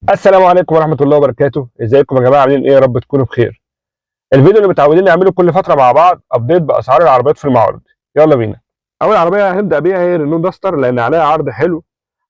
السلام عليكم ورحمة الله وبركاته، ازيكم يا جماعة عاملين ايه؟ يا رب تكونوا بخير. الفيديو اللي متعودين نعمله كل فترة مع بعض ابديت بأسعار العربيات في المعارض. يلا بينا. أول عربية هنبدأ بيها هي رينو داستر لأن عليها عرض حلو.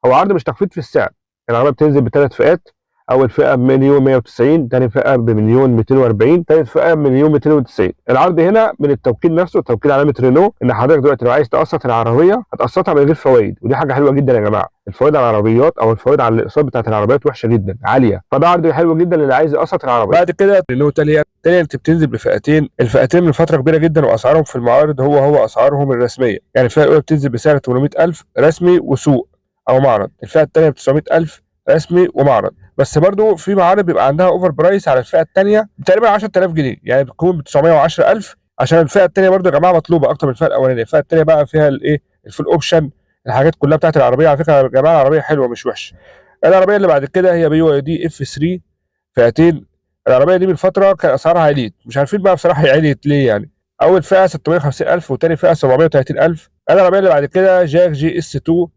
هو عرض مش تخفيض في السعر. العربية بتنزل بثلاث فئات. أول فئة بمليون 190، تاني فئة بمليون 240، تالت فئة بمليون 290. العرض هنا من التوكيل نفسه، توكيل علامة رينو، إن حضرتك دلوقتي لو عايز تقسط العربية هتقسطها من غير فوائد، ودي حاجة حلوة جدا يا جماعة. الفوائد على العربيات او الفوائد على الاقساط بتاعت العربيات وحشه جدا، عاليه، فده عرض حلو جدا للي عايز يقسط العربيه. بعد كده رينو تاليا انت بتنزل بفئتين، الفئتين من فتره كبيره جدا واسعارهم في المعارض هو اسعارهم الرسميه. يعني الفئه الاولى بتنزل بسعر 800000 رسمي وسوق او معرض، الفئه الثانيه ب 900000 رسمي ومعرض. بس برضو في معارض بيبقى عندها اوفر برايس على الفئه الثانيه تقريبا 10000 جنيه، يعني بتكون ب 910000، عشان الفئه الثانيه برضو يا جماعه مطلوبه اكتر من الفئه الاولانيه. الفئه الثانيه بقى فيها الايه، الفول اوبشن، الحاجات كلها بتاعت العربيه. على فكره يا جماعه العربيه حلوه مش وحشه. العربيه اللي بعد كده هي بي واي دي اف 3 فئتين. العربيه دي من فتره كان اسعارها عاليه، مش عارفين بقى بصراحه هي عاليه ليه يعني. اول فئه 650000 وتاني فئه 730000. العربيه اللي بعد كده جاك جي اس 2،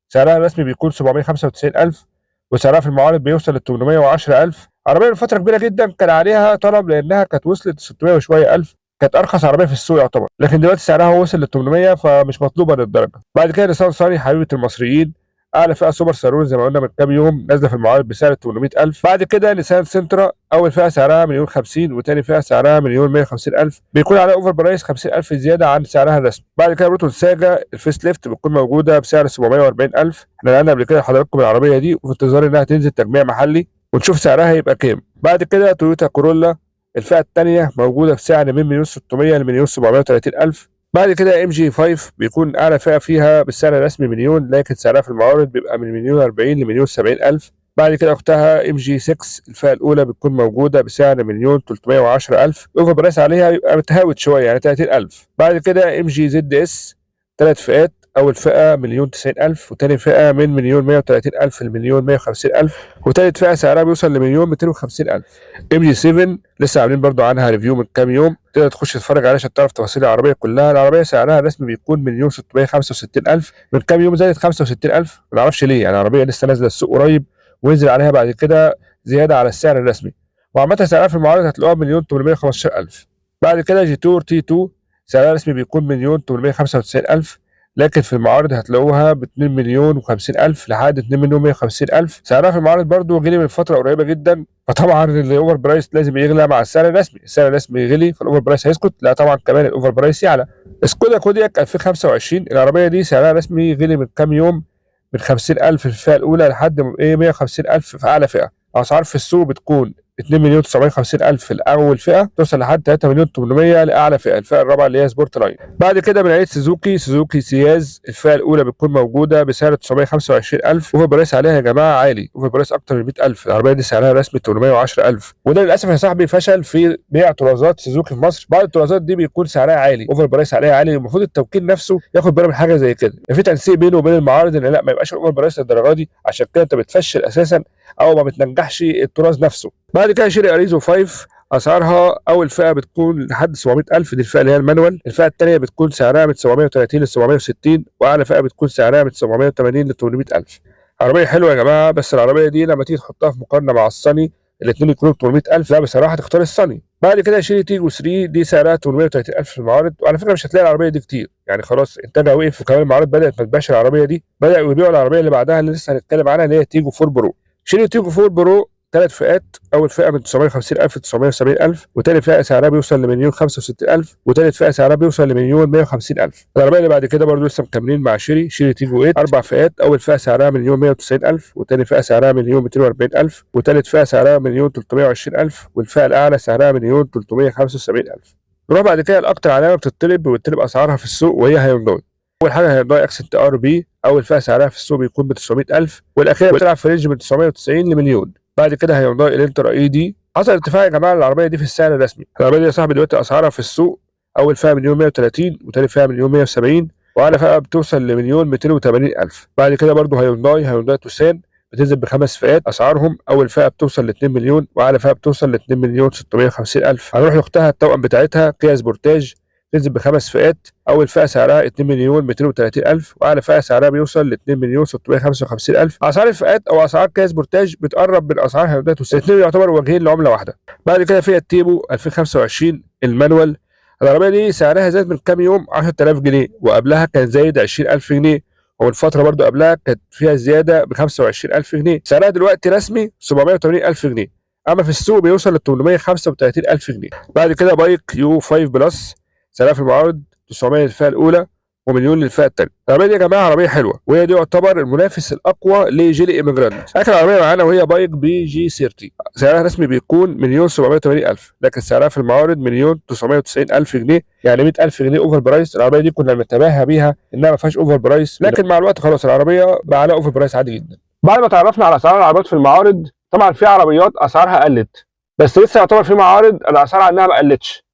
سعرها الرسمي بيكون 795000 وسعرها في المعارض بيوصل ل 810000. عربيه من فتره كبيره جدا كان عليها طلب لانها كانت وصلت 600 وشويه الف، كانت ارخص عربيه في السوق يعتبر، لكن دلوقتي سعرها وصل ل 800 فمش مطلوبه للدرجه. بعد كده نيسان صاني حبيبه المصريين، اعلى فئه سوبر سالون زي ما قلنا من كام يوم، نازله في المعارض بسعر 800000. بعد كده نيسان سنترا، اول فئه سعرها مليون 50 وثاني فئه سعرها مليون 150000، بيكون عليها اوفر برايس 50000 زياده عن سعرها الرسمي. بعد كده بروتون ساجا الفيس ليفت بتكون موجوده بسعر 740000. احنا نقلنا قبل كده لحضراتكم العربيه دي وفي انتظار انها تنزل تجميع محلي ونشوف سعرها هيبقى كام. بعد كده تويوتا كورولا الفئه الثانيه موجوده بسعر من مليون 600 لمليون 730000. بعد كده ام جي 5 بيكون اعلى فئه فيها بالسعر الرسمي مليون، لكن سعرها في المعارض بيبقى من مليون 40 لمليون 70000. بعد كده اختها ام جي 6 الفئه الاولى بتكون موجوده بسعر مليون 310000، الاوفر برايس عليها بيبقى متهاوت شويه يعني 30000. بعد كده ام جي زد اس ثلاث فئات، اول فئه مليون 90000 وثاني فئه من مليون 150000 لمليون 150000 وثالث فئه سعرها بيوصل لمليون 250000. ام جي 7 لسه عاملين برضو عنها ريفيو من كام يوم، تقدر تخش تتفرج عليها عشان تعرف تفاصيل العربيه كلها. العربيه سعرها الرسمي بيكون مليون 665000، من كام يوم زادت 65000، ما نعرفش ليه، يعني العربيه لسه نازله السوق قريب ونزل عليها بعد كده زياده على السعر الرسمي، وعامه سعرها في المعارض هتلاقوها مليون 815000. بعد كده جيتور تي 2 سعرها الرسمي بيكون مليون 895000، لكن في المعارض هتلاقوها ب 2 مليون و50 ألف لحد 2 مليون 150 ألف. سعرها في المعارض برضو غلي من فترة قريبة جدا، فطبعا الاوفر برايس لازم يغلى مع السعر الرسمي. السعر الرسمي غلي فالاوفر برايس هيسكت، لا طبعا كمان الاوفر برايس يعلى. سكودا كودياك 2025 العربية دي سعرها الرسمي غلي من كام يوم، من 50000 في الفئة الأولى لحد 150000 في أعلى فئة. أسعار في السوق بتكون 2 مليون 950 ألف لأول فئة، توصل لحد 3 مليون 800 لأعلى فئة، الفئة الرابعة اللي هي سبورت لاين. بعد كده من عيلة سوزوكي سياز الفئة الأولى بتكون موجودة بسعر 925 ألف، أوفر برايس عليها يا جماعة عالي، أوفر برايس أكتر من 100 ألف. العربية دي سعرها رسمي 810 ألف، وده للأسف يا صاحبي فشل في بيع طرازات سوزوكي في مصر. بعض الطرازات دي بيكون سعرها عالي، أوفر برايس عليها عالي، المفروض التوكيل نفسه ياخد باله من حاجة زي كده، في تنسيق بينه وبين المعارض إن لا ما يبقاش الأوفر برايس للدرجة دي، عشان كده أنت بتفشل أساسا او ما بتنجحش الطراز نفسه. بعد كده شيري اريزو 5 اسعارها اول فئه بتكون لحد 700000، دي الفئه اللي هي المانوال. الفئه الثانيه بتكون سعرها من 730 ل 760، واعلى فئه بتكون سعرها من 780 ل 800000. عربيه حلوه يا جماعه، بس العربيه دي لما تيجي تحطها في مقارنه مع الصني الاثنين يكونوا ب 800000، لا بصراحه تختار الصني. بعد كده شيري تيجو 3 دي سعرها 830000 في المعارض، وعلى فكره مش هتلاقي العربيه دي كتير، يعني خلاص انتاجها وقف، وكمان المعارض بدات ما تبيعش العربيه دي، بداوا يبيعوا العربيه اللي بعدها اللي لسه هنتكلم عنها اللي هي تيجو 4 برو. شيري تيجو 4 برو ثلاث فئات، اول فئه من 950000 ل 970000، وثاني فئه سعرها بيوصل لمليون 65000، وثالث فئه سعرها بيوصل لمليون 150000. العربيه اللي بعد كده برضه لسه مكملين مع شيري تيجو 8 اربع فئات، اول فئه سعرها مليون 190000، وثاني فئه سعرها مليون 240000، وثالث فئه سعرها مليون 320000، والفئه الاعلى سعرها مليون 375000. نروح بعد كده لاكتر علامه بتطلب اسعارها في السوق وهي هيونداي. اول حاجه هيونداي اكسنت ار بي، اول فئه سعرها في السوق بيكون ب 900000، والاخيره بتلعب في رينج من 990 لمليون. بعد كده هيونداي الانترا اي دي، حصل ارتفاع يا جماعه العربيه دي في السعر الرسمي. العربيه دي يا صاحبي دلوقتي اسعارها في السوق اول فئه مليون 130، وثاني فئه مليون 170، واعلى فئه بتوصل لمليون 280000. بعد كده برضه هيونداي توسان بتنزل بخمس فئات، اسعارهم اول فئه بتوصل ل 2 مليون، واعلى فئه بتوصل ل 2 مليون 650 الف. هنروح لاختها التوأم بتاعتها كيا سبورتاج، تنزل بخمس فئات. اول فئه سعرها 2.230.000 واعلى فئه سعرها بيوصل ل 2.655.000. اسعار الفئات او اسعار كاس بورتاج بتقرب من اسعار هيونداي توسان، الاثنين يعتبر وجهين لعمله واحده. بعد كده فئه تيبو 2025 المانوال. العربيه دي سعرها زاد من كام يوم 10000 جنيه، وقبلها كان زايد 20000 جنيه، ومن فتره برضو قبلها كانت فيها زياده ب 25000 جنيه. سعرها دلوقتي رسمي 780000 جنيه، اما في السوق بيوصل ل 835000 جنيه. بعد كده بايك يو 5 بلس، سعرها في المعارض 900 للفئه الاولى ومليون للفئه الثانيه. العربيه دي يا جماعه عربيه حلوه، وهي دي يعتبر المنافس الاقوى لجيلي ايميجراند. اخر عربيه معانا وهي بايك بي جي 30، سعرها رسمي بيكون 1.780.000، لكن سعرها في المعارض 1.990.000 جنيه، يعني 100000 جنيه اوفر برايس. العربيه دي كنا بنتباهى بيها انها ما فيهاش اوفر برايس، لكن مع الوقت خلاص العربيه بقى عليها اوفر برايس عادي جدا. بعد ما تعرفنا على اسعار العربيات في المعارض، طبعا في عربيات اسعارها قلت، بس لسه يعتبر في معارض الاسعار عنها ما قلتش.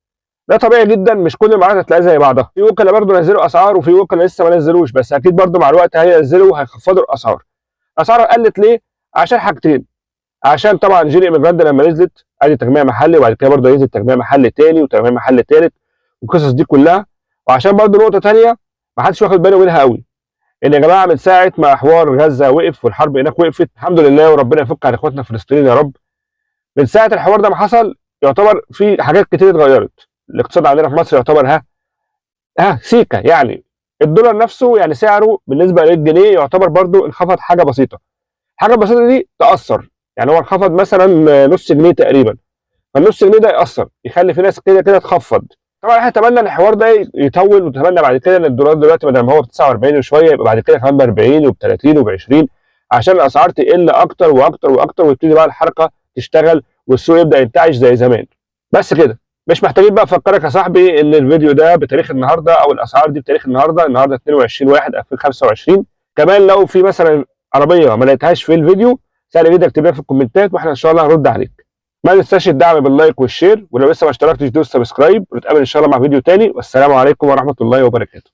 ده طبيعي جدا، مش كل المعارض هتلاقيها زي بعضها. في وكلاء برضه نزلوا اسعار وفي وكلاء لسه ما نزلوش، بس اكيد برضه مع الوقت هينزلوا وهيخفضوا الاسعار. الاسعار قلت ليه؟ عشان حاجتين. عشان طبعا جيلي ايميجراند لما نزلت ادي تجميع محلي، وبعد كده برضه ينزل تجميع محلي تاني وتجميع محلي تالت والقصص دي كلها. وعشان برضه نقطه ثانيه ما حدش واخد باله منها قوي، ان يا جماعه من ساعه ما حوار غزه وقف والحرب هناك وقفت الحمد لله، وربنا يفك عن اخواتنا الفلسطينيين يا رب. من ساعه الحوار ده ما حصل يعتبر في حاجات كتير اتغيرت. الاقتصاد عندنا في مصر يعتبر سيكه، يعني الدولار نفسه يعني سعره بالنسبه للجنيه يعتبر برضو انخفض حاجه بسيطه. الحاجه البسيطه دي تاثر، يعني هو انخفض مثلا نص جنيه تقريبا، فالنص جنيه ده ياثر يخلي في ناس كده كده تخفض. طبعا احنا نتمنى ان الحوار ده يطول، ونتمنى بعد كده ان الدولار دلوقتي بدل ما هو ب 49 وشويه يبقى بعد كده كمان ب 40 وب 30 وب 20، عشان الاسعار تقل اكتر واكتر واكتر، ويبتدي بقى الحركه تشتغل والسوق يبدا ينتعش زي زمان. بس كده، مش محتاجين بقى افكرك يا صاحبي ان الفيديو ده بتاريخ النهارده او الاسعار دي بتاريخ النهارده 22/1/2025. كمان لو في مثلا عربيه ما لقيتهاش في الفيديو سهل جدا اكتبها في الكومنتات واحنا ان شاء الله هنرد عليك. ما تنساش الدعم باللايك والشير، ولو لسه ما اشتركتش دوس سبسكرايب، ونتقابل ان شاء الله مع فيديو تاني، والسلام عليكم ورحمه الله وبركاته.